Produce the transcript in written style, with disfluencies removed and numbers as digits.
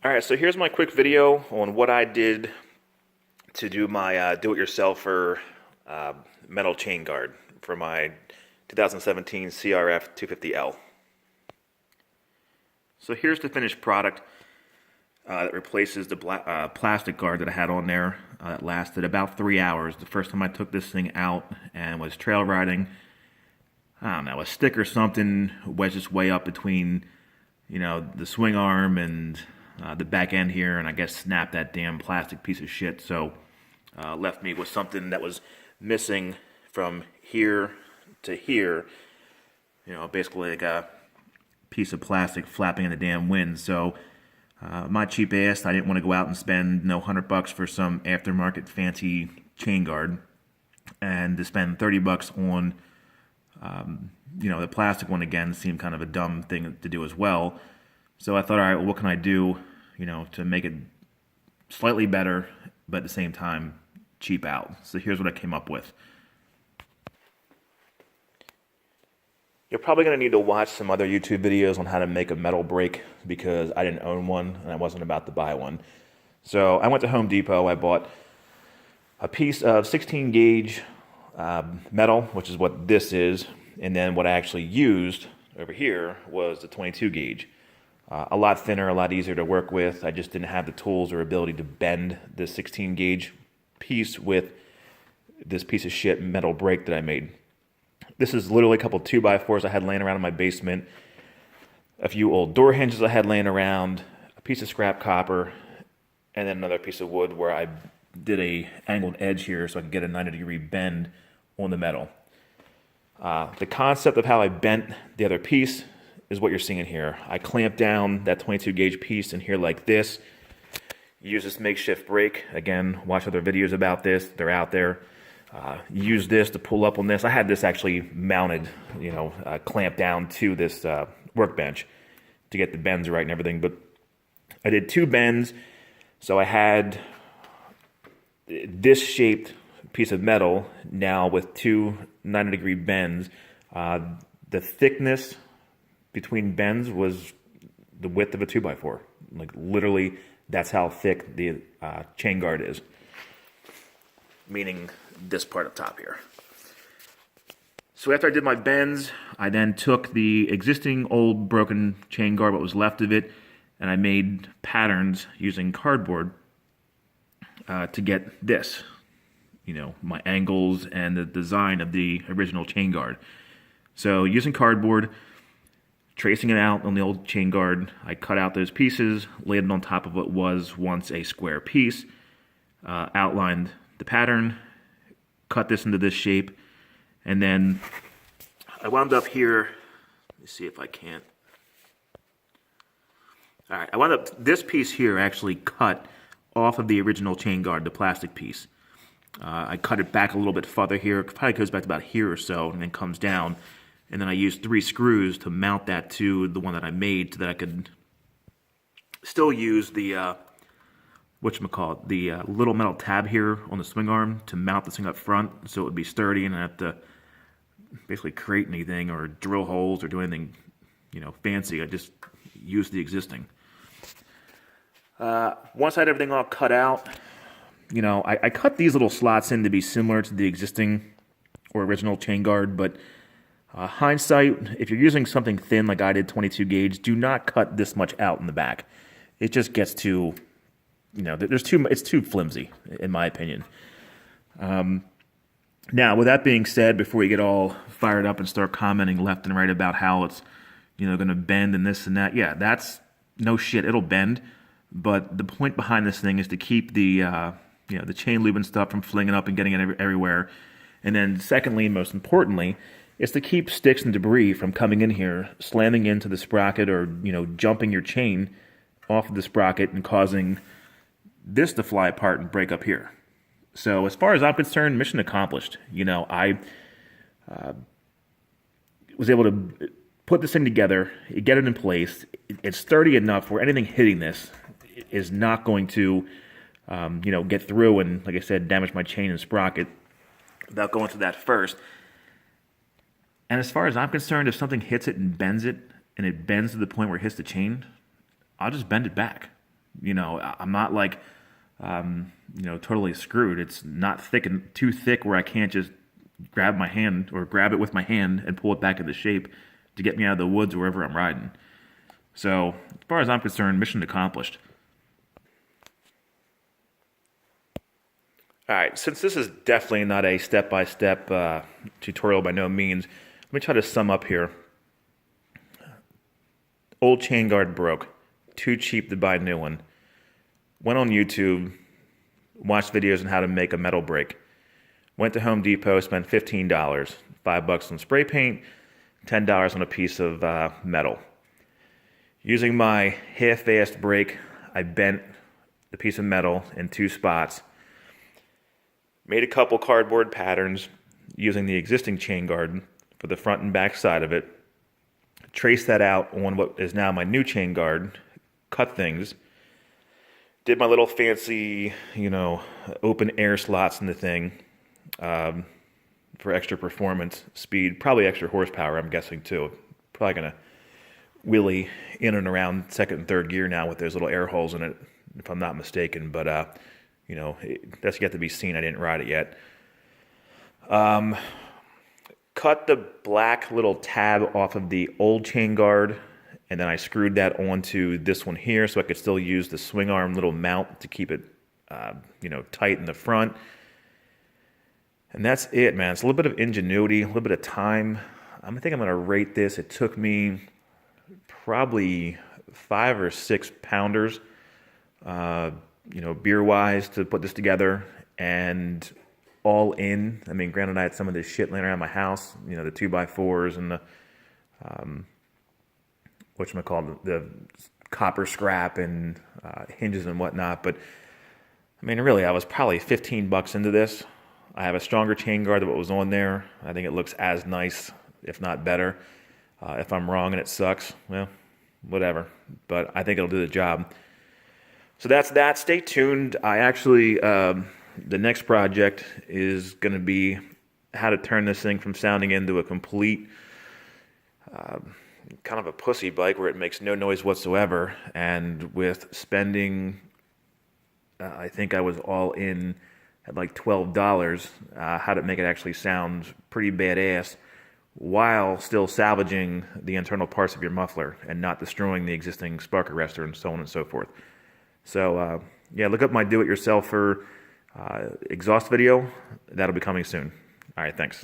Alright, so here's my quick video on what I did to do my do-it-yourselfer metal chain guard for my 2017 CRF250L. So here's the finished product that replaces the plastic guard that I had on there that lasted about 3 hours. The first time I took this thing out and was trail riding, I don't know, a stick or something wedged its way up between, the swing arm and the back end here, and I guess snapped that damn plastic piece of shit. So left me with something that was missing from here to here. Basically like a piece of plastic flapping in the damn wind. So my cheap ass, I didn't want to go out and spend $100 for some aftermarket fancy chain guard, and to spend $30 on the plastic one again seemed kind of a dumb thing to do as well. So I thought, all right, well, what can I do, to make it slightly better, but at the same time cheap out? So here's what I came up with. You're probably going to need to watch some other YouTube videos on how to make a metal brake, because I didn't own one and I wasn't about to buy one. So I went to Home Depot. I bought a piece of 16 gauge metal, which is what this is, and then what I actually used over here was the 22 gauge. A lot thinner, a lot easier to work with. I just didn't have the tools or ability to bend the 16 gauge piece with this piece of shit metal brake that I made. This is literally a couple 2x4s I had laying around in my basement, a few old door hinges I had laying around, a piece of scrap copper, and then another piece of wood where I did a angled edge here so I could get a 90-degree bend on the metal. The concept of how I bent the other piece is what you're seeing here. I clamped down that 22 gauge piece in here like this. Use this makeshift brake. Again, watch other videos about this. They're out there. Use this to pull up on this. I had this actually mounted, clamped down to this workbench to get the bends right and everything. But I did 2 bends. So I had this shaped piece of metal now with 2 90-degree bends. The thickness between bends was the width of a 2x4. Like literally, that's how thick the chain guard is. Meaning this part up top here. So after I did my bends, I then took the existing old broken chain guard, what was left of it, and I made patterns using cardboard to get this. My angles and the design of the original chain guard. So using cardboard, tracing it out on the old chain guard, I cut out those pieces, laid it on top of what was once a square piece, outlined the pattern, cut this into this shape, and then I wound up here. Let me see if I can't. All right, I wound up this piece here actually cut off of the original chain guard, the plastic piece. I cut it back a little bit further here. It probably goes back to about here or so, and then comes down. And then I used 3 screws to mount that to the one that I made, so that I could still use the the little metal tab here on the swing arm to mount this thing up front, so it would be sturdy and I have to basically create anything or drill holes or do anything, fancy. I just used the existing. Once I had everything all cut out, I cut these little slots in to be similar to the existing or original chain guard, but hindsight, if you're using something thin like I did, 22 gauge, do not cut this much out in the back. It just gets too, it's too flimsy, in my opinion. Now, with that being said, before we get all fired up and start commenting left and right about how it's, going to bend and this and that, yeah, that's no shit, it'll bend. But the point behind this thing is to keep the, the chain lube and stuff from flinging up and getting it everywhere. And then secondly, most importantly, is to keep sticks and debris from coming in here, slamming into the sprocket or, jumping your chain off of the sprocket and causing this to fly apart and break up here. So as far as I'm concerned, mission accomplished. I was able to put this thing together, get it in place. It's sturdy enough where anything hitting this is not going to, get through and, like I said, damage my chain and sprocket. Without going to that first. And as far as I'm concerned, if something hits it and it bends to the point where it hits the chain, I'll just bend it back. You know, I'm not like, totally screwed. It's not thick and too thick where I can't just grab my hand or grab it with my hand and pull it back into shape to get me out of the woods wherever I'm riding. So, as far as I'm concerned, mission accomplished. All right, since this is definitely not a step-by-step tutorial by no means, let me try to sum up here. Old chain guard broke. Too cheap to buy a new one. Went on YouTube, watched videos on how to make a metal brake. Went to Home Depot, spent $15, $5 on spray paint, $10 on a piece of metal. Using my half-assed brake, I bent the piece of metal in 2 spots. Made a couple cardboard patterns using the existing chain guard for the front and back side of it. Traced that out on what is now my new chain guard. Cut things. Did my little fancy, open air slots in the thing for extra performance, speed, probably extra horsepower, I'm guessing too. Probably going to wheelie in and around second and third gear now with those little air holes in it, if I'm not mistaken. But that's yet to be seen. I didn't ride it yet. Cut the black little tab off of the old chain guard, and then I screwed that onto this one here so I could still use the swing arm little mount to keep it, tight in the front. And that's it, man. It's a little bit of ingenuity, a little bit of time. I think I'm going to rate this. It took me probably 5 or 6 pounders, beer-wise, to put this together, and all in. I mean, granted, I had some of this shit laying around my house, the 2x4s and the, the copper scrap and hinges and whatnot. But, I mean, really, I was probably $15 into this. I have a stronger chain guard than what was on there. I think it looks as nice, if not better. If I'm wrong and it sucks, well, whatever. But I think it'll do the job. So that's that. Stay tuned. I actually, the next project is going to be how to turn this thing from sounding into a complete, kind of a pussy bike where it makes no noise whatsoever. And with spending, I think I was all in at like $12, how to make it actually sound pretty badass while still salvaging the internal parts of your muffler and not destroying the existing spark arrestor and so on and so forth. So, look up my do-it-yourselfer exhaust video. That'll be coming soon. All right, thanks.